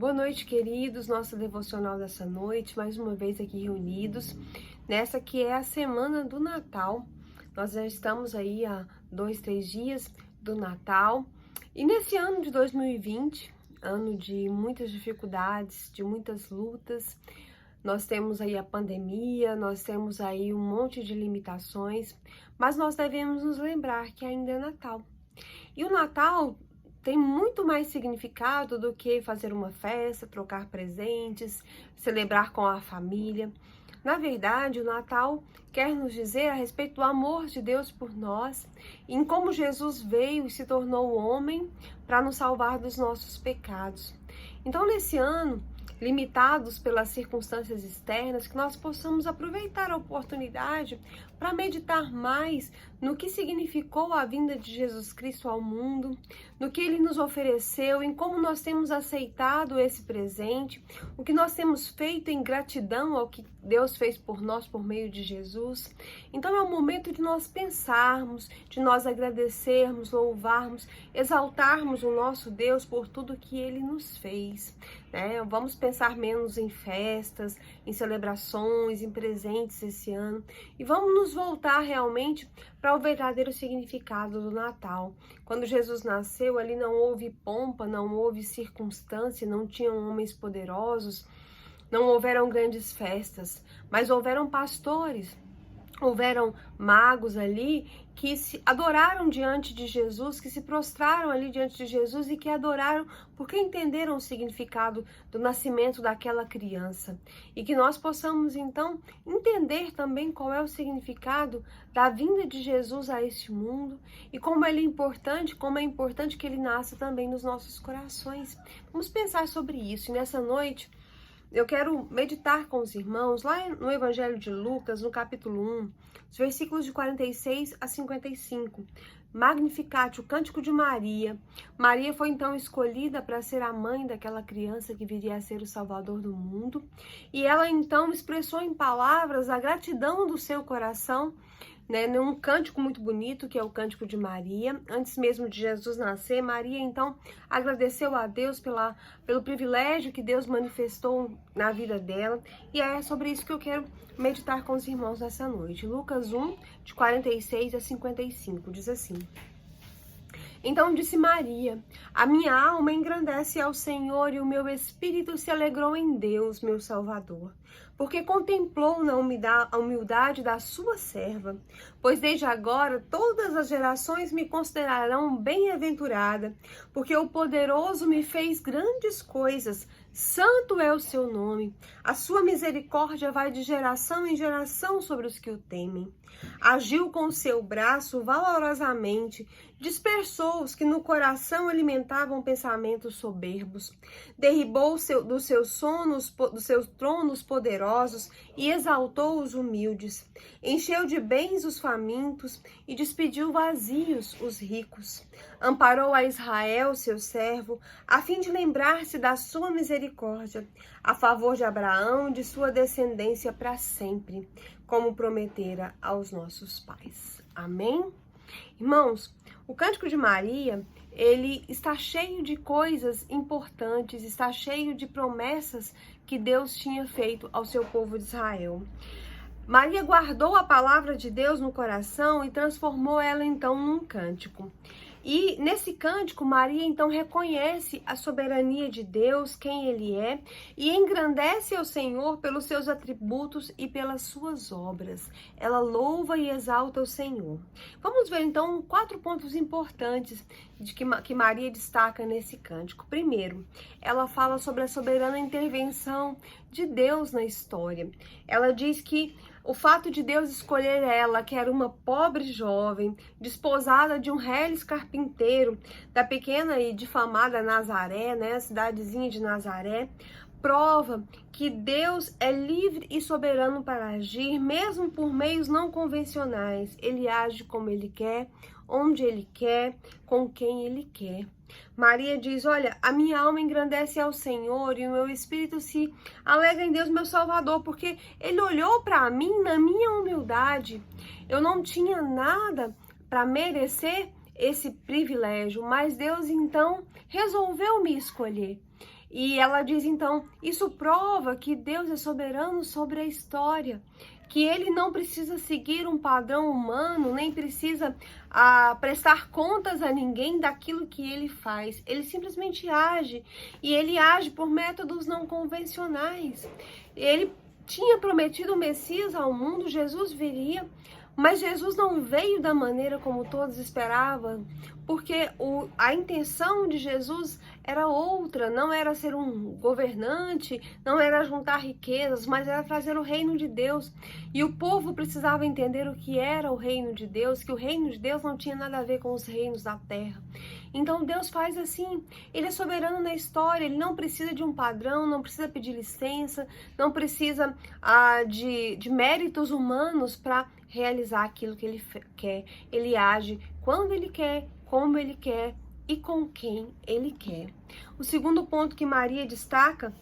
Boa noite, queridos. Nosso devocional dessa noite, mais uma vez aqui reunidos, nessa que é a semana do Natal. Nós já estamos aí há 2, 3 dias do Natal. E nesse ano de 2020, ano de muitas dificuldades, de muitas lutas, nós temos aí a pandemia, nós temos aí um monte de limitações, mas nós devemos nos lembrar que ainda é Natal. E o Natal tem muito mais significado do que fazer uma festa, trocar presentes, celebrar com a família. Na verdade, o Natal quer nos dizer a respeito do amor de Deus por nós, e em como Jesus veio e se tornou homem para nos salvar dos nossos pecados. Então, nesse ano, limitados pelas circunstâncias externas, que nós possamos aproveitar a oportunidade para meditar mais no que significou a vinda de Jesus Cristo ao mundo, no que ele nos ofereceu, em como nós temos aceitado esse presente, o que nós temos feito em gratidão ao que Deus fez por nós por meio de Jesus. Então é o momento de nós pensarmos, de nós agradecermos, louvarmos, exaltarmos o nosso Deus por tudo que ele nos fez, né? Vamos pensar menos em festas, em celebrações, em presentes esse ano, e vamos nos voltar realmente para o verdadeiro significado do Natal. Quando Jesus nasceu, ali não houve pompa, não houve circunstância, não tinham homens poderosos, não houveram grandes festas, mas houveram pastores, houveram magos ali que se adoraram diante de Jesus, que se prostraram ali diante de Jesus e que adoraram porque entenderam o significado do nascimento daquela criança. E que nós possamos, então, entender também qual é o significado da vinda de Jesus a este mundo e como ele é importante, como é importante que ele nasça também nos nossos corações. Vamos pensar sobre isso. E nessa noite, eu quero meditar com os irmãos lá no Evangelho de Lucas, no capítulo 1, os versículos de 46 a 55. Magnificat, o cântico de Maria. Maria foi então escolhida para ser a mãe daquela criança que viria a ser o Salvador do mundo. E ela então expressou em palavras a gratidão do seu coração, né, num cântico muito bonito, que é o cântico de Maria. Antes mesmo de Jesus nascer, Maria então agradeceu a Deus pelo privilégio que Deus manifestou na vida dela, e é sobre isso que eu quero meditar com os irmãos nessa noite. Lucas 1, de 46 a 55, diz assim: Então disse Maria: A minha alma engrandece ao Senhor, e o meu espírito se alegrou em Deus, meu Salvador, porque contemplou na humildade da sua serva. Pois desde agora todas as gerações me considerarão bem-aventurada, porque o poderoso me fez grandes coisas. Santo é o seu nome. A sua misericórdia vai de geração em geração sobre os que o temem. Agiu com o seu braço valorosamente, dispersou os que no coração alimentavam pensamentos soberbos, derribou dos seus tronos poderosos e exaltou os humildes, encheu de bens os famintos e despediu vazios os ricos. Amparou a Israel, seu servo, a fim de lembrar-se da sua misericórdia, a favor de Abraão e de sua descendência para sempre, como prometera aos nossos pais. Amém? Irmãos, o Cântico de Maria, ele está cheio de coisas importantes, está cheio de promessas que Deus tinha feito ao seu povo de Israel. Maria guardou a palavra de Deus no coração e transformou ela então num cântico. E nesse cântico, Maria então reconhece a soberania de Deus, quem ele é, e engrandece ao Senhor pelos seus atributos e pelas suas obras. Ela louva e exalta o Senhor. Vamos ver então 4 pontos importantes que Maria destaca nesse cântico. Primeiro, ela fala sobre a soberana intervenção de Deus na história. Ela diz que o fato de Deus escolher ela, que era uma pobre jovem, desposada de um reles carpinteiro, da pequena e difamada Nazaré, né, a cidadezinha de Nazaré, prova que Deus é livre e soberano para agir, mesmo por meios não convencionais. Ele age como ele quer, onde ele quer, com quem ele quer. Maria diz: olha, a minha alma engrandece ao Senhor e o meu espírito se alegra em Deus, meu Salvador, porque ele olhou para mim na minha humildade. Eu não tinha nada para merecer esse privilégio, mas Deus então resolveu me escolher. E ela diz então, isso prova que Deus é soberano sobre a história, que ele não precisa seguir um padrão humano, nem precisa prestar contas a ninguém daquilo que ele faz. Ele simplesmente age, e ele age por métodos não convencionais. Ele tinha prometido o Messias ao mundo, Jesus viria, mas Jesus não veio da maneira como todos esperavam, porque a intenção de Jesus era outra, não era ser um governante, não era juntar riquezas, mas era trazer o reino de Deus. E o povo precisava entender o que era o reino de Deus, que o reino de Deus não tinha nada a ver com os reinos da terra. Então Deus faz assim, ele é soberano na história, ele não precisa de um padrão, não precisa pedir licença, não precisa de méritos humanos para realizar aquilo que ele quer. Ele age quando ele quer, como ele quer e com quem ele quer. O segundo ponto que Maria destaca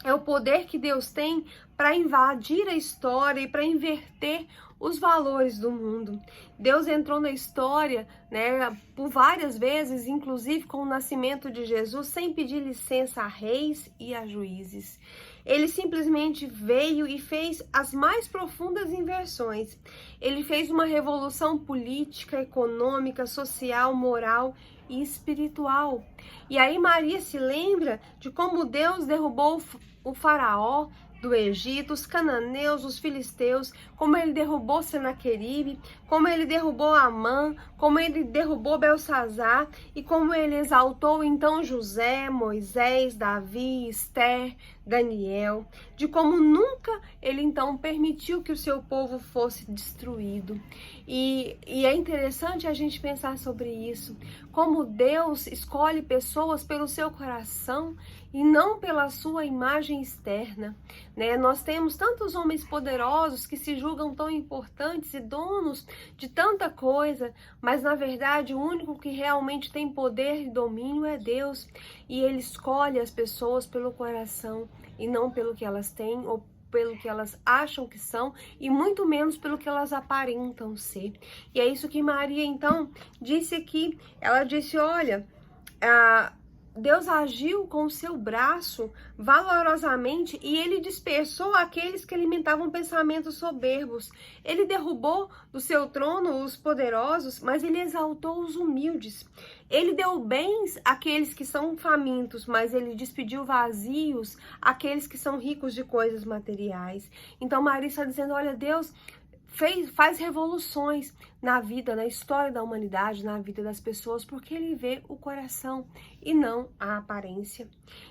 é o poder que Deus tem para invadir a história e para inverter os valores do mundo. Deus entrou na história, né, por várias vezes, inclusive com o nascimento de Jesus, sem pedir licença a reis e a juízes. Ele simplesmente veio e fez as mais profundas inversões. Ele fez uma revolução política, econômica, social, moral e espiritual. E aí Maria se lembra de como Deus derrubou o faraó do Egito, os cananeus, os filisteus, como ele derrubou Senaqueribe, como ele derrubou Amã, como ele derrubou Belsazar e como ele exaltou então José, Moisés, Davi, Esther, Daniel, de como nunca ele então permitiu que o seu povo fosse destruído. E é interessante a gente pensar sobre isso, como Deus escolhe pessoas pelo seu coração e não pela sua imagem externa, né? Nós temos tantos homens poderosos que se julgam tão importantes e donos de tanta coisa, mas na verdade o único que realmente tem poder e domínio é Deus, e ele escolhe as pessoas pelo coração e não pelo que elas têm ou pelo que elas acham que são, e muito menos pelo que elas aparentam ser. E é isso que Maria então disse aqui. Ela disse, olha, Deus agiu com o seu braço valorosamente e ele dispersou aqueles que alimentavam pensamentos soberbos. Ele derrubou do seu trono os poderosos, mas ele exaltou os humildes. Ele deu bens àqueles que são famintos, mas ele despediu vazios àqueles que são ricos de coisas materiais. Então Maria está dizendo, olha, Deus faz revoluções na vida, na história da humanidade, na vida das pessoas, porque ele vê o coração e não a aparência.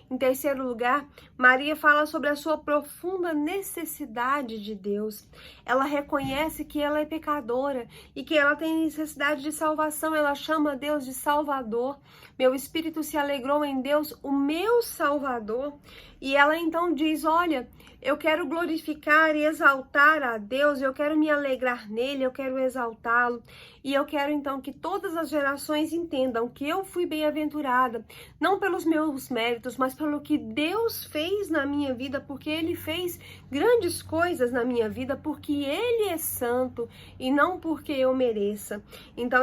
Em terceiro lugar, Maria fala sobre a sua profunda necessidade de Deus. Ela reconhece que ela é pecadora e que ela tem necessidade de salvação. Ela chama Deus de Salvador. Meu espírito se alegrou em Deus, o meu Salvador. E ela então diz, olha, eu quero glorificar e exaltar a Deus, eu quero me alegrar nele, eu quero exaltá-lo. E eu quero então que todas as gerações entendam que eu fui bem-aventurada, não pelos meus méritos, mas pelo que Deus fez na minha vida, porque ele fez grandes coisas na minha vida, porque ele é santo e não porque eu mereça. Então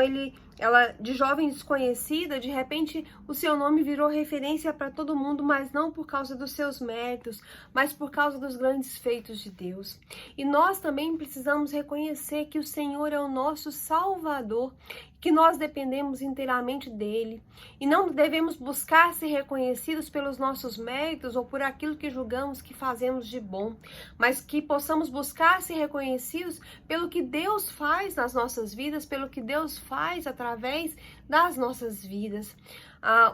ela, de jovem desconhecida, de repente o seu nome virou referência para todo mundo, mas não por causa dos seus méritos, mas por causa dos grandes feitos de Deus. E nós também precisamos reconhecer que o Senhor é o nosso Salvador, que nós dependemos inteiramente dele, e não devemos buscar ser reconhecidos pelos nossos méritos ou por aquilo que julgamos que fazemos de bom, mas que possamos buscar ser reconhecidos pelo que Deus faz nas nossas vidas, pelo que Deus faz através das nossas vidas.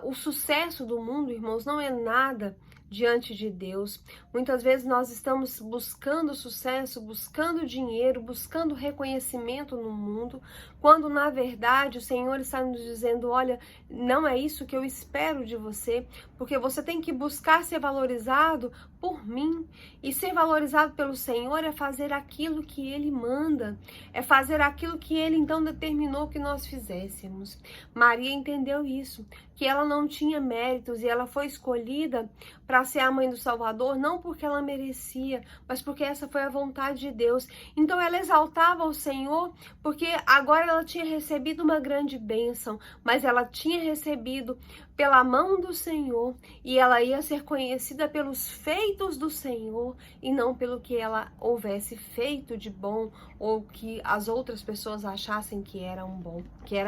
O sucesso do mundo, irmãos, não é nada diante de Deus. Muitas vezes nós estamos buscando sucesso, buscando dinheiro, buscando reconhecimento no mundo, quando na verdade o Senhor está nos dizendo, olha, não é isso que eu espero de você, porque você tem que buscar ser valorizado por mim, e ser valorizado pelo Senhor é fazer aquilo que Ele manda, é fazer aquilo que Ele então determinou que nós fizéssemos. Maria entendeu isso, que ela não tinha méritos e ela foi escolhida para ser a mãe do Salvador, não porque ela merecia, mas porque essa foi a vontade de Deus. Então ela exaltava o Senhor, porque agora ela tinha recebido uma grande bênção, mas ela tinha recebido pela mão do Senhor, e ela ia ser conhecida pelos feitos do Senhor, e não pelo que ela houvesse feito de bom, ou que as outras pessoas achassem que era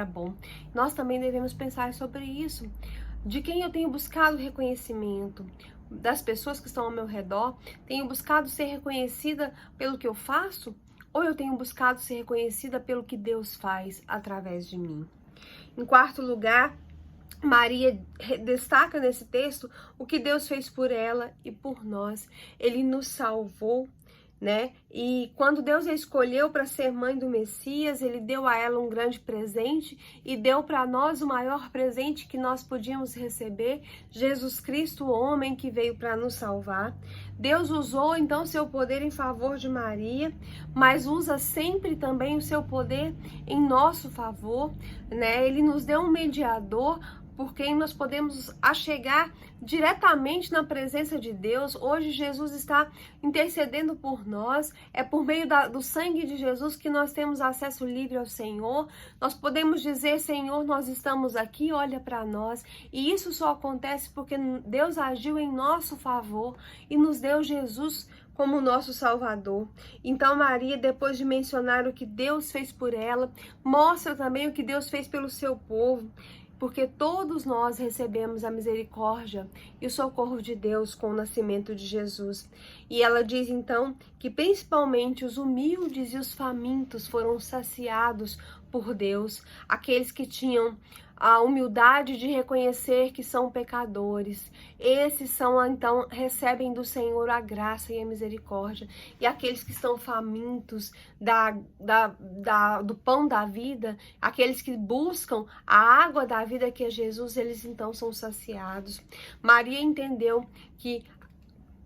bom. Nós também devemos pensar sobre isso. De quem eu tenho buscado reconhecimento? Das pessoas que estão ao meu redor? Tenho buscado ser reconhecida pelo que eu faço? Ou eu tenho buscado ser reconhecida pelo que Deus faz através de mim? Em quarto lugar, Maria destaca nesse texto o que Deus fez por ela e por nós. Ele nos salvou, né? E quando Deus a escolheu para ser mãe do Messias, ele deu a ela um grande presente e deu para nós o maior presente que nós podíamos receber, Jesus Cristo, o homem que veio para nos salvar. Deus usou então seu poder em favor de Maria, mas usa sempre também o seu poder em nosso favor, né? Ele nos deu um mediador por quem nós podemos achegar diretamente na presença de Deus. Hoje Jesus está intercedendo por nós, é por meio do sangue de Jesus que nós temos acesso livre ao Senhor. Nós podemos dizer: Senhor, nós estamos aqui, olha para nós. E isso só acontece porque Deus agiu em nosso favor e nos deu Jesus como nosso Salvador. Então Maria, depois de mencionar o que Deus fez por ela, mostra também o que Deus fez pelo seu povo, porque todos nós recebemos a misericórdia e o socorro de Deus com o nascimento de Jesus. E ela diz então que principalmente os humildes e os famintos foram saciados por Deus, aqueles que tinham a humildade de reconhecer que são pecadores. Esses são, então, recebem do Senhor a graça e a misericórdia. E aqueles que estão famintos do pão da vida, aqueles que buscam a água da vida que é Jesus, eles então são saciados. Maria entendeu que,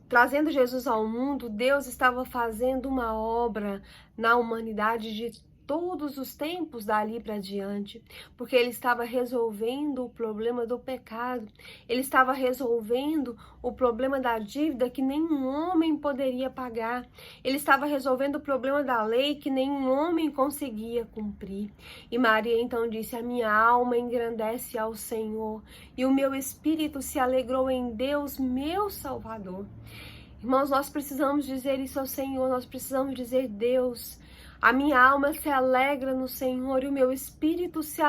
trazendo Jesus ao mundo, Deus estava fazendo uma obra na humanidade de todos os tempos dali para diante, porque ele estava resolvendo o problema do pecado, ele estava resolvendo o problema da dívida que nenhum homem poderia pagar, ele estava resolvendo o problema da lei que nenhum homem conseguia cumprir. E Maria então disse: a minha alma engrandece ao Senhor e o meu espírito se alegrou em Deus, meu Salvador. Irmãos, nós precisamos dizer isso ao Senhor, nós precisamos dizer: Deus, a minha alma se alegra no Senhor e o meu espírito se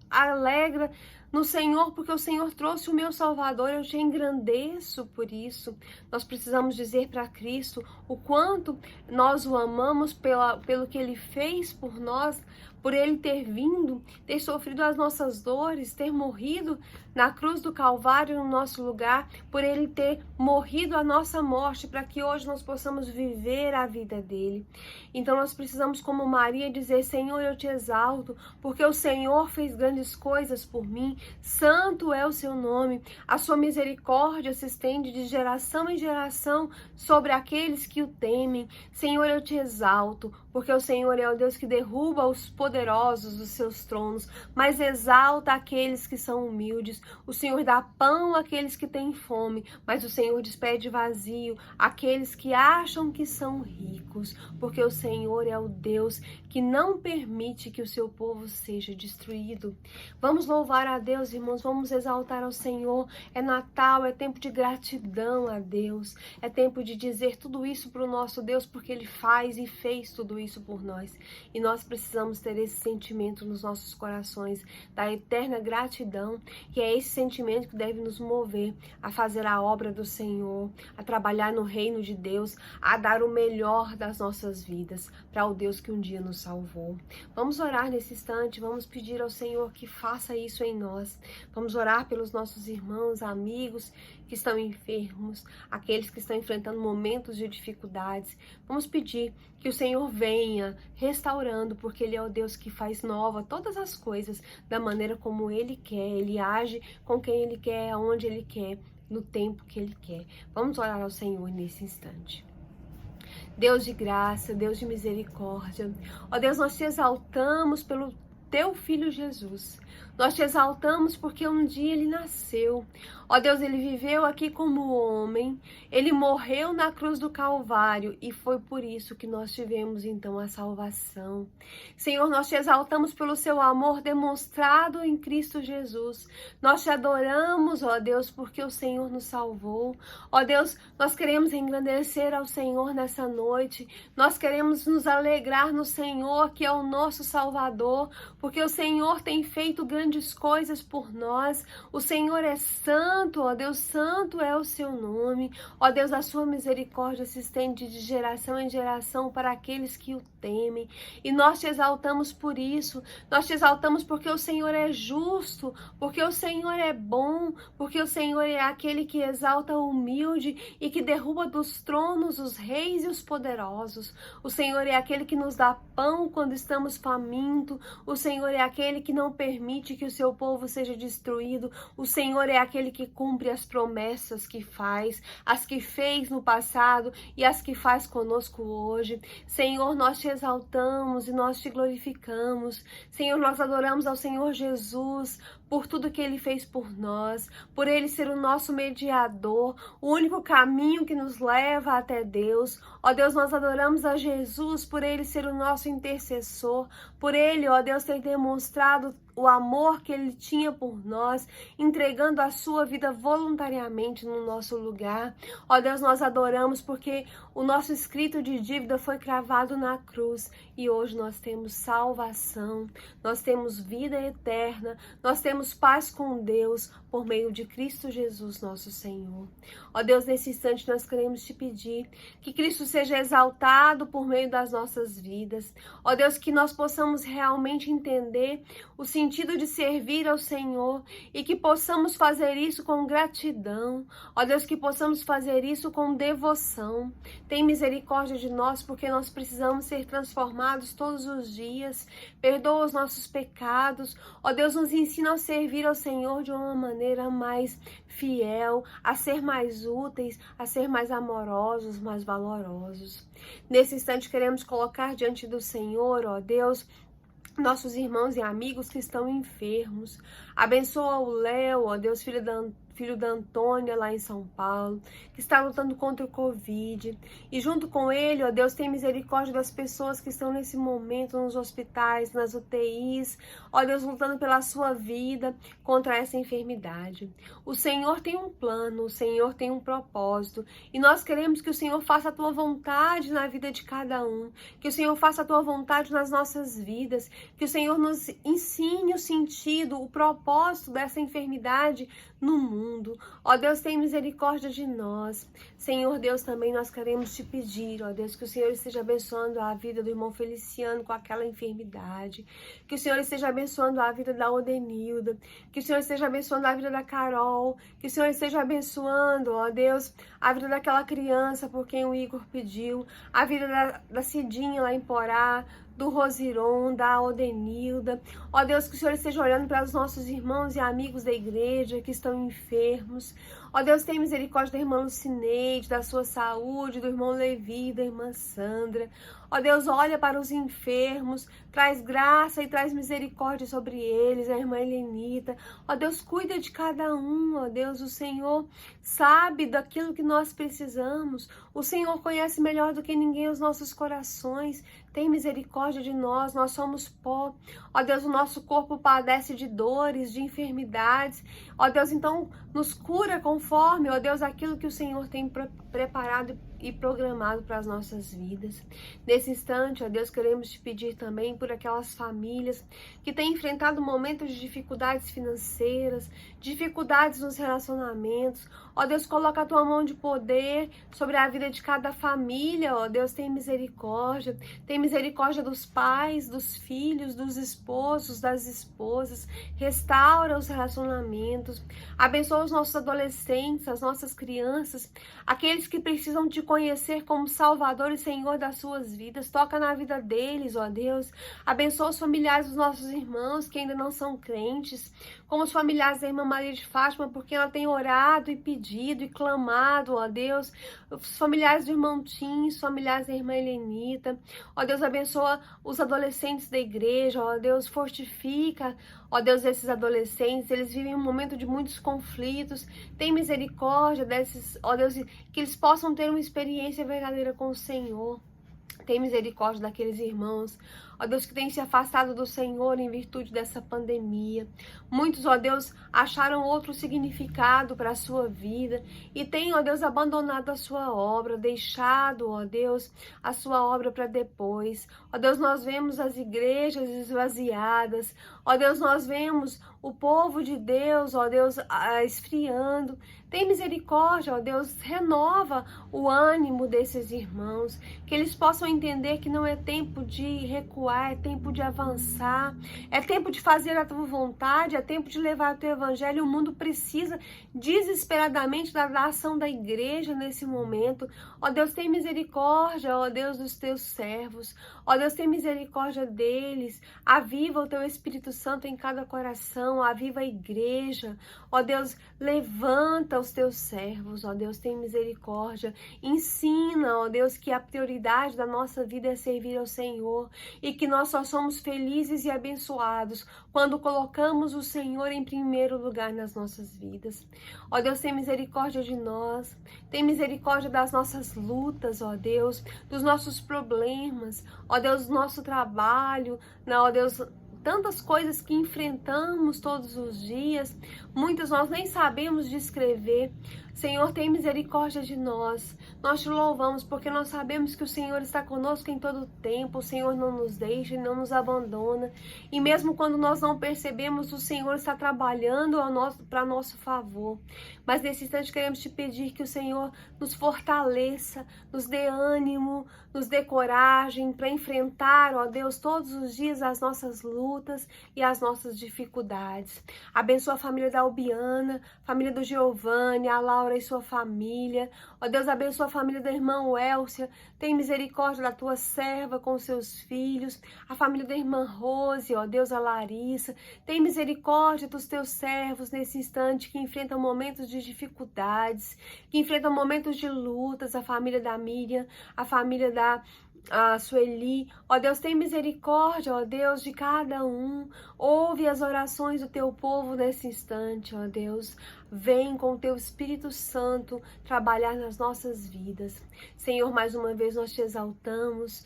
alegra no Senhor, porque o Senhor trouxe o meu Salvador, eu te engrandeço por isso. Nós precisamos dizer para Cristo o quanto nós o amamos pelo que Ele fez por nós, por Ele ter vindo, ter sofrido as nossas dores, ter morrido na cruz do Calvário no nosso lugar, por Ele ter morrido a nossa morte, para que hoje nós possamos viver a vida dEle. Então nós precisamos, como Maria, dizer: Senhor, eu te exalto, porque o Senhor fez grandes coisas por mim, santo é o seu nome, a sua misericórdia se estende de geração em geração sobre aqueles que o temem. Senhor, eu te exalto, porque o Senhor é o Deus que derruba os poderosos dos seus tronos, mas exalta aqueles que são humildes. O Senhor dá pão àqueles que têm fome, mas o Senhor despede vazio aqueles que acham que são ricos, porque o Senhor é o Deus que não permite que o seu povo seja destruído. Vamos louvar a Deus, irmãos, vamos exaltar ao Senhor. É Natal, é tempo de gratidão a Deus, é tempo de dizer tudo isso para o nosso Deus, porque Ele faz e fez tudo isso por nós. E nós precisamos ter esse sentimento nos nossos corações, da eterna gratidão, que é esse sentimento que deve nos mover a fazer a obra do Senhor, a trabalhar no reino de Deus, a dar o melhor das nossas vidas para o Deus que um dia nos salvou. Vamos orar nesse instante, vamos pedir ao Senhor que faça isso em nós. Vamos orar pelos nossos irmãos, amigos que estão enfermos, aqueles que estão enfrentando momentos de dificuldades. Vamos pedir que o Senhor venha restaurando, porque Ele é o Deus que faz nova todas as coisas da maneira como Ele quer. Ele age com quem Ele quer, aonde Ele quer, no tempo que Ele quer. Vamos orar ao Senhor nesse instante. Deus de graça, Deus de misericórdia, ó Deus, nós te exaltamos pelo teu Filho Jesus. Nós te exaltamos porque um dia ele nasceu. Ó Deus, ele viveu aqui como homem, ele morreu na cruz do Calvário e foi por isso que nós tivemos então a salvação. Senhor, nós te exaltamos pelo seu amor demonstrado em Cristo Jesus. Nós te adoramos, ó Deus, porque o Senhor nos salvou. Ó Deus, nós queremos engrandecer ao Senhor nessa noite. Nós queremos nos alegrar no Senhor, que é o nosso Salvador, porque o Senhor tem feito grandes coisas por nós. O Senhor é santo, ó Deus, santo é o seu nome. Ó Deus, a sua misericórdia se estende de geração em geração para aqueles que o temem. E nós te exaltamos por isso. Nós te exaltamos porque o Senhor é justo, porque o Senhor é bom, porque o Senhor é aquele que exalta o humilde e que derruba dos tronos os reis e os poderosos. O Senhor é aquele que nos dá pão quando estamos famintos. O Senhor é aquele que não permite que o seu povo seja destruído. O Senhor é aquele que cumpre as promessas que faz, as que fez no passado e as que faz conosco hoje. Senhor, nós te exaltamos e nós te glorificamos. Senhor, nós adoramos ao Senhor Jesus por tudo que ele fez por nós, por ele ser o nosso mediador, o único caminho que nos leva até Deus. Ó Deus, nós adoramos a Jesus por ele ser o nosso intercessor, por ele, ó Deus, ter demonstrado o amor que ele tinha por nós, entregando a sua vida voluntariamente no nosso lugar. Ó Deus, nós adoramos porque o nosso escrito de dívida foi cravado na cruz e hoje nós temos salvação, nós temos vida eterna, nós temos paz com Deus por meio de Cristo Jesus, nosso Senhor. Ó Deus, nesse instante nós queremos te pedir que Cristo seja exaltado por meio das nossas vidas. Ó Deus, que nós possamos realmente entender o sentido de servir ao Senhor e que possamos fazer isso com gratidão. Ó Deus, que possamos fazer isso com devoção. Tem misericórdia de nós porque nós precisamos ser transformados todos os dias. Perdoa os nossos pecados. Ó Deus, nos ensina a servir ao Senhor de uma maneira mais fiel, a ser mais úteis, a ser mais amorosos, mais valorosos. Nesse instante queremos colocar diante do Senhor, ó Deus, nossos irmãos e amigos que estão enfermos. Abençoa o Léo, ó Deus, filho da Antônia, lá em São Paulo, que está lutando contra o Covid. E junto com ele, ó Deus, tem misericórdia das pessoas que estão nesse momento nos hospitais, nas UTIs. Ó Deus, lutando pela sua vida contra essa enfermidade. O Senhor tem um plano, o Senhor tem um propósito. E nós queremos que o Senhor faça a tua vontade na vida de cada um. Que o Senhor faça a tua vontade nas nossas vidas. Que o Senhor nos ensine o sentido, o propósito dessa enfermidade no mundo. Ó Deus, tem misericórdia de nós. Senhor Deus, também nós queremos te pedir, ó Deus, que o Senhor esteja abençoando a vida do irmão Feliciano com aquela enfermidade. Que o Senhor esteja abençoando a vida da Odenilda. Que o Senhor esteja abençoando a vida da Carol. Que o Senhor esteja abençoando, ó Deus, a vida daquela criança por quem o Igor pediu. A vida da Cidinha lá em Porá, do Rosiron, da Odenilda. Ó Deus, que o Senhor esteja olhando para os nossos irmãos e amigos da igreja que estão enfermos. Ó Deus, tem misericórdia da irmã Lucineide, da sua saúde, do irmão Levi, da irmã Sandra. Ó Deus, olha para os enfermos, traz graça e traz misericórdia sobre eles, a irmã Helenita. Ó Deus, cuida de cada um, ó Deus, o Senhor sabe daquilo que nós precisamos. O Senhor conhece melhor do que ninguém os nossos corações. Tem misericórdia de nós somos pó. Ó Deus, o nosso corpo padece de dores, de enfermidades. Ó Deus, então nos cura conforme, ó Deus, aquilo que o Senhor tem preparado e programado para as nossas vidas. Nesse instante, ó Deus, queremos te pedir também por aquelas famílias que têm enfrentado momentos de dificuldades financeiras, dificuldades nos relacionamentos. Ó Deus, coloca a tua mão de poder sobre a vida de cada família. Ó Deus, tem misericórdia dos pais, dos filhos, dos esposos, das esposas. Restaura os relacionamentos. Abençoa os nossos adolescentes, as nossas crianças, aqueles que precisam te conhecer reconhecer como Salvador e Senhor das suas vidas. Toca na vida deles, ó Deus. Abençoa os familiares dos nossos irmãos que ainda não são crentes, como os familiares da irmã Maria de Fátima, porque ela tem orado e pedido e clamado, ó Deus. Os familiares do irmão Tim, os familiares da irmã Helenita. Ó Deus, abençoa os adolescentes da igreja, ó Deus, fortifica, ó Deus, esses adolescentes. Eles vivem um momento de muitos conflitos. Tem misericórdia desses, ó Deus, que eles possam ter uma experiência verdadeira com o Senhor. Tem misericórdia daqueles irmãos, ó Deus, que têm se afastado do Senhor em virtude dessa pandemia. Muitos, ó Deus, acharam outro significado para a sua vida e têm, ó Deus, abandonado a sua obra, deixado, ó Deus, a sua obra para depois. Ó Deus, nós vemos as igrejas esvaziadas. Ó Deus, nós vemos o povo de Deus, ó Deus, esfriando. Tem misericórdia, ó Deus, renova o ânimo desses irmãos, que eles possam entender que não é tempo de recuar, é tempo de avançar, é tempo de fazer a tua vontade, é tempo de levar o teu evangelho. O mundo precisa desesperadamente da ação da igreja nesse momento. Ó Deus, tem misericórdia, ó Deus, dos teus servos. Ó Deus, tem misericórdia deles. Aviva o teu Espírito Santo em cada coração, aviva a igreja. Ó Deus, levanta os teus servos, ó Deus, tem misericórdia. Ensina, ó Deus, que a prioridade da nossa vida é servir ao Senhor e que nós só somos felizes e abençoados quando colocamos o Senhor em primeiro lugar nas nossas vidas. Ó Deus, tem misericórdia de nós, tem misericórdia das nossas lutas, ó Deus, dos nossos problemas, ó Deus, do nosso trabalho, ó Deus, tantas coisas que enfrentamos todos os dias, muitas nós nem sabemos descrever. Senhor, tem misericórdia de nós. Nós te louvamos porque nós sabemos que o Senhor está conosco em todo o tempo. O Senhor não nos deixa e não nos abandona. E mesmo quando nós não percebemos, o Senhor está trabalhando para nosso favor. Mas nesse instante queremos te pedir que o Senhor nos fortaleça, nos dê ânimo, nos dê coragem para enfrentar, ó Deus, todos os dias as nossas lutas e as nossas dificuldades. Abençoa a família da Albiana, família do Giovanni, a Laura e sua família. Ó Deus, abençoa a família da irmã Elcia. Tem misericórdia da tua serva com seus filhos. A família da irmã Rose, ó Deus, a Larissa. Tem misericórdia dos teus servos nesse instante que enfrentam momentos de dificuldades, que enfrentam momentos de lutas. A família da Miriam, a família da Sueli, ó Deus, tem misericórdia, ó Deus, de cada um. Ouve as orações do teu povo nesse instante, ó Deus. Vem com o teu Espírito Santo trabalhar nas nossas vidas. Senhor, mais uma vez nós te exaltamos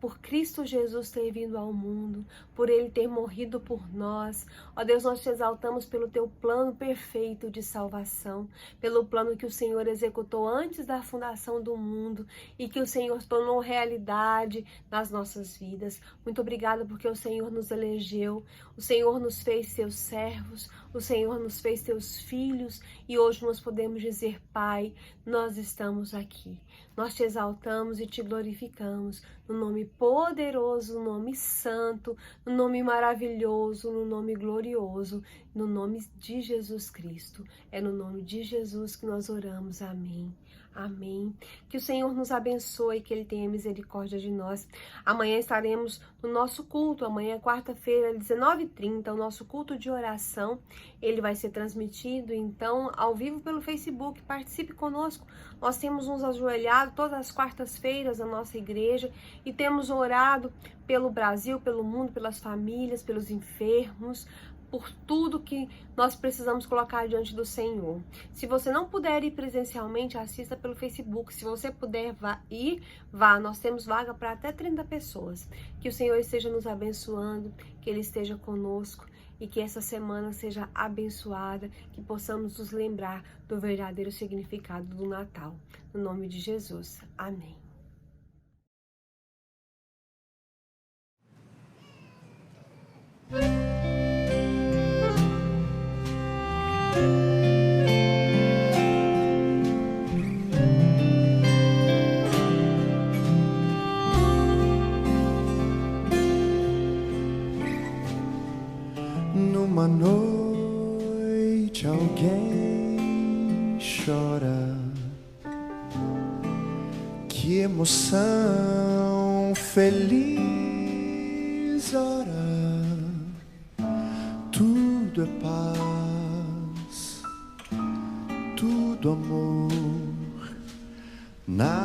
por Cristo Jesus ter vindo ao mundo, por Ele ter morrido por nós. Ó Deus, nós te exaltamos pelo teu plano perfeito de salvação, pelo plano que o Senhor executou antes da fundação do mundo e que o Senhor tornou realidade nas nossas vidas. Muito obrigada porque o Senhor nos elegeu, o Senhor nos fez seus servos, o Senhor nos fez teus filhos e hoje nós podemos dizer: Pai, nós estamos aqui. Nós te exaltamos e te glorificamos no nome poderoso, no nome santo, no nome maravilhoso, no nome glorioso, no nome de Jesus Cristo. É no nome de Jesus que nós oramos. Amém. Amém. Que o Senhor nos abençoe, que Ele tenha misericórdia de nós. Amanhã estaremos no nosso culto, amanhã quarta-feira, 19h30, o nosso culto de oração. Ele vai ser transmitido, então, ao vivo pelo Facebook. Participe conosco. Nós temos nos ajoelhado todas as quartas-feiras na nossa igreja e temos orado pelo Brasil, pelo mundo, pelas famílias, pelos enfermos, por tudo que nós precisamos colocar diante do Senhor. Se você não puder ir presencialmente, assista pelo Facebook. Se você puder vá. Nós temos vaga para até 30 pessoas. Que o Senhor esteja nos abençoando, que Ele esteja conosco e que essa semana seja abençoada, que possamos nos lembrar do verdadeiro significado do Natal. No nome de Jesus. Amém. Numa noite alguém chora Que emoção feliz, ora, tudo é paz, tudo amor, nasce